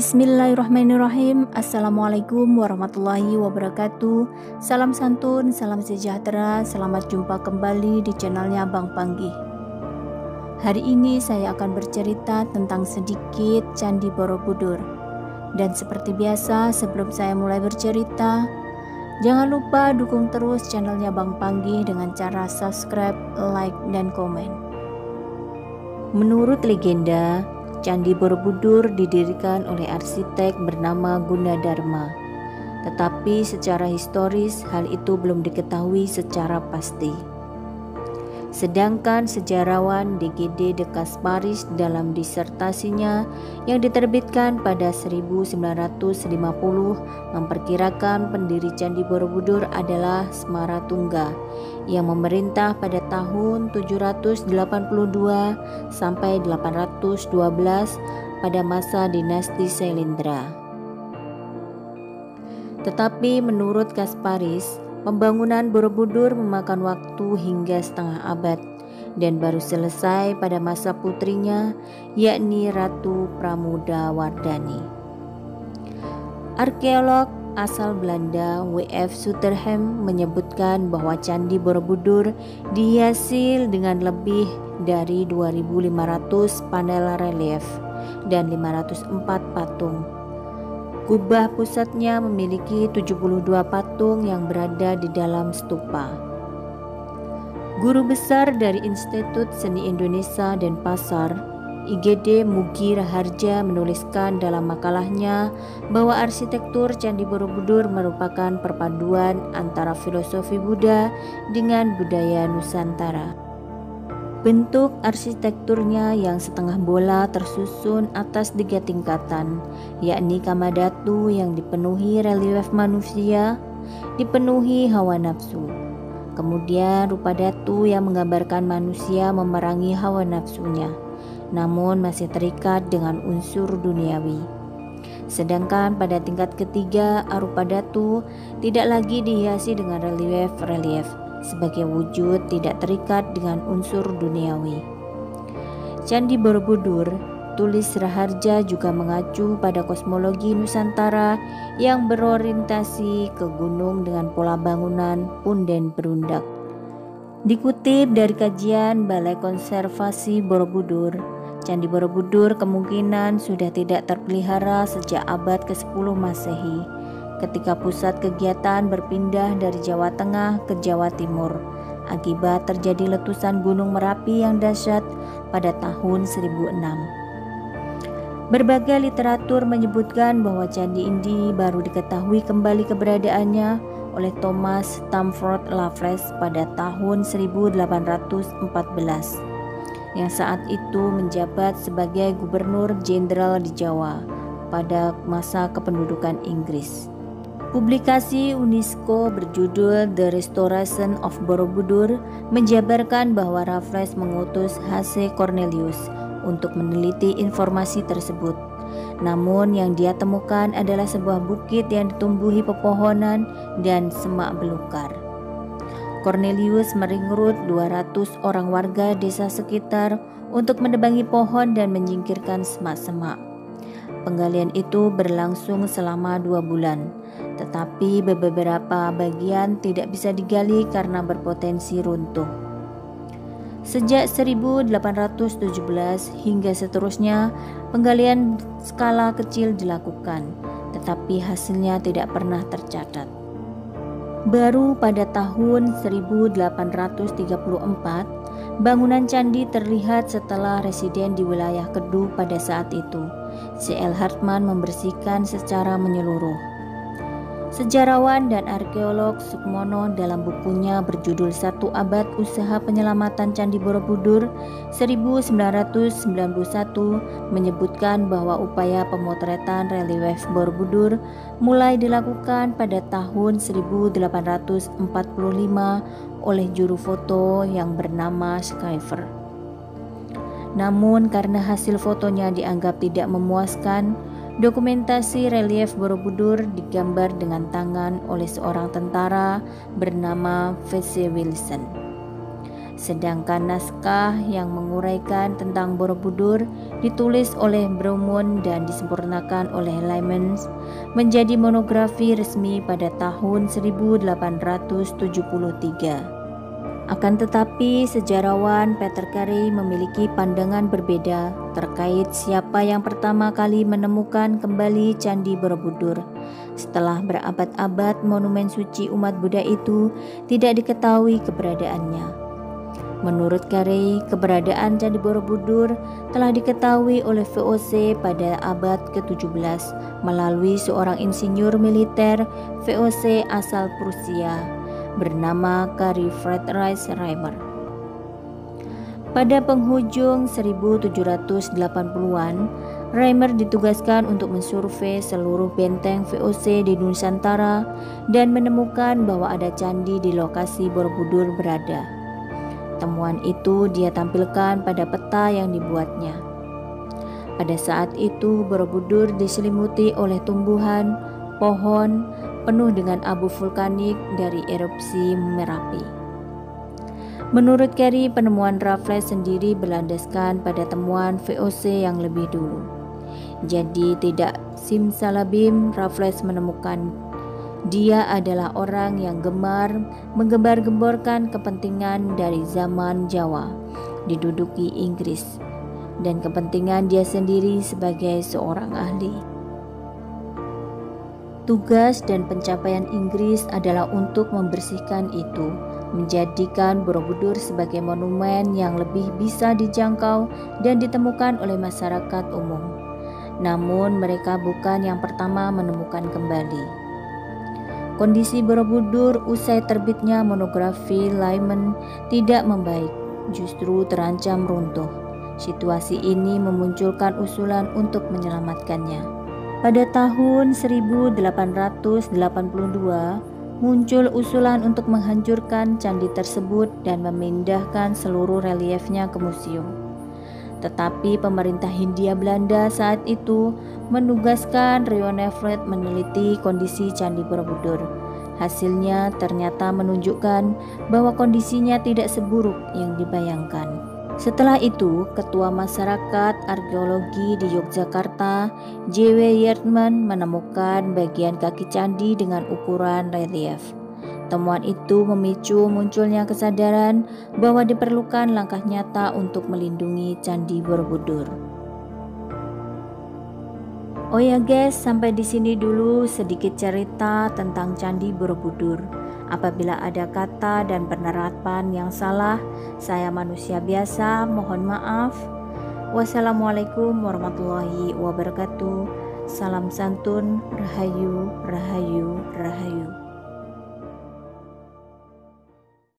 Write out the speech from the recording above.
Bismillahirrahmanirrahim. Assalamualaikum warahmatullahi wabarakatuh. Salam santun, salam sejahtera. Selamat jumpa kembali di channelnya Bang Panggih. Hari ini saya akan bercerita tentang sedikit Candi Borobudur. Dan seperti biasa, sebelum saya mulai bercerita, jangan lupa dukung terus channelnya Bang Panggih dengan cara subscribe, like, dan komen. Menurut legenda, Candi Borobudur didirikan oleh arsitek bernama Gunadarma, tetapi secara historis hal itu belum diketahui secara pasti. Sedangkan sejarawan DGD de Kasparis dalam disertasinya yang diterbitkan pada 1950 memperkirakan pendiri Candi Borobudur adalah Smaratungga yang memerintah pada tahun 782 sampai 812 pada masa dinasti Sailendra. Tetapi menurut Kasparis, pembangunan Borobudur memakan waktu hingga setengah abad dan baru selesai pada masa putrinya, yakni Ratu Pramodawardhani. Arkeolog asal Belanda W.F. Sutherham menyebutkan bahwa Candi Borobudur dihiasi dengan lebih dari 2.500 panel relief dan 504 patung. Kubah pusatnya memiliki 72 patung yang berada di dalam stupa. Guru besar dari Institut Seni Indonesia Denpasar, IGD Mugi Raharja, menuliskan dalam makalahnya bahwa arsitektur Candi Borobudur merupakan perpaduan antara filosofi Buddha dengan budaya Nusantara. Bentuk arsitekturnya yang setengah bola tersusun atas 3 tingkatan, yakni Kamadhatu yang dipenuhi relief manusia, dipenuhi hawa nafsu. Kemudian Rupadhatu yang menggambarkan manusia memerangi hawa nafsunya, namun masih terikat dengan unsur duniawi. Sedangkan pada tingkat ketiga, Arupadhatu tidak lagi dihiasi dengan relief sebagai wujud tidak terikat dengan unsur duniawi. Candi Borobudur, tulis Raharja, juga mengacu pada kosmologi Nusantara yang berorientasi ke gunung dengan pola bangunan punden berundak. Dikutip dari kajian Balai Konservasi Borobudur, Candi Borobudur kemungkinan sudah tidak terpelihara sejak abad ke-10 Masehi, ketika pusat kegiatan berpindah dari Jawa Tengah ke Jawa Timur akibat terjadi letusan Gunung Merapi yang dahsyat pada tahun 1006. Berbagai literatur menyebutkan bahwa candi ini baru diketahui kembali keberadaannya oleh Thomas Stamford Raffles pada tahun 1814 yang saat itu menjabat sebagai Gubernur Jenderal di Jawa pada masa kependudukan Inggris. Publikasi UNESCO berjudul The Restoration of Borobudur menjabarkan bahwa Raffles mengutus H.C. Cornelius untuk meneliti informasi tersebut. Namun yang dia temukan adalah sebuah bukit yang ditumbuhi pepohonan dan semak belukar. Cornelius merekrut 200 orang warga desa sekitar untuk menebangi pohon dan menyingkirkan semak-semak. Penggalian itu berlangsung selama 2 bulan, tetapi beberapa bagian tidak bisa digali karena berpotensi runtuh. Sejak 1817 hingga seterusnya, penggalian skala kecil dilakukan, tetapi hasilnya tidak pernah tercatat. Baru pada tahun 1834, bangunan candi terlihat setelah residen di wilayah Kedu pada saat itu, C.L. Hartman, membersihkan secara menyeluruh. Sejarawan dan arkeolog Sukmono dalam bukunya berjudul 1 Abad Usaha Penyelamatan Candi Borobudur 1991 menyebutkan bahwa upaya pemotretan relief Borobudur mulai dilakukan pada tahun 1845 oleh juru foto yang bernama Schäfer. Namun karena hasil fotonya dianggap tidak memuaskan, dokumentasi relief Borobudur digambar dengan tangan oleh seorang tentara bernama V.C. Wilson. sedangkan naskah yang menguraikan tentang Borobudur ditulis oleh Browmont dan disempurnakan oleh Lymans menjadi monografi resmi pada tahun 1873. Akan tetapi, sejarawan Peter Carey memiliki pandangan berbeda terkait siapa yang pertama kali menemukan kembali Candi Borobudur. Setelah berabad-abad monumen suci umat Buddha itu tidak diketahui keberadaannya. Menurut Carey, keberadaan Candi Borobudur telah diketahui oleh VOC pada abad ke-17 melalui seorang insinyur militer VOC asal Prusia bernama Carey Friedrich Reimer. Pada penghujung 1780-an, Reimer ditugaskan untuk mensurvei seluruh benteng VOC di Nusantara dan menemukan bahwa ada candi di lokasi Borobudur berada. Temuan itu dia tampilkan pada peta yang dibuatnya. Pada saat itu Borobudur diselimuti oleh tumbuhan, pohon, penuh dengan abu vulkanik dari erupsi Merapi. Menurut Carey, penemuan Raffles sendiri berlandaskan pada temuan VOC yang lebih dulu. Jadi tidak simsalabim Raffles menemukan. Dia adalah orang yang gemar menggembar-gemborkan kepentingan dari zaman Jawa diduduki Inggris dan kepentingan dia sendiri sebagai seorang ahli. Tugas dan pencapaian Inggris adalah untuk membersihkan itu, menjadikan Borobudur sebagai monumen yang lebih bisa dijangkau dan ditemukan oleh masyarakat umum. Namun mereka bukan yang pertama menemukan kembali. Kondisi Borobudur usai terbitnya monografi Lyman tidak membaik, justru terancam runtuh. Situasi ini memunculkan usulan untuk menyelamatkannya. Pada tahun 1882 muncul usulan untuk menghancurkan candi tersebut dan memindahkan seluruh reliefnya ke museum. Tetapi pemerintah Hindia Belanda saat itu menugaskan Rio Nevlet meneliti kondisi Candi Borobudur. Hasilnya ternyata menunjukkan bahwa kondisinya tidak seburuk yang dibayangkan. Setelah itu, Ketua Masyarakat Arkeologi di Yogyakarta, J.W. Yerdman, menemukan bagian kaki candi dengan ukuran relief. Temuan itu memicu munculnya kesadaran bahwa diperlukan langkah nyata untuk melindungi Candi Borobudur. Oh ya guys, sampai di sini dulu sedikit cerita tentang Candi Borobudur. Apabila ada kata dan penerapan yang salah, saya manusia biasa, mohon maaf. Wassalamualaikum warahmatullahi wabarakatuh. Salam santun, rahayu, rahayu, rahayu.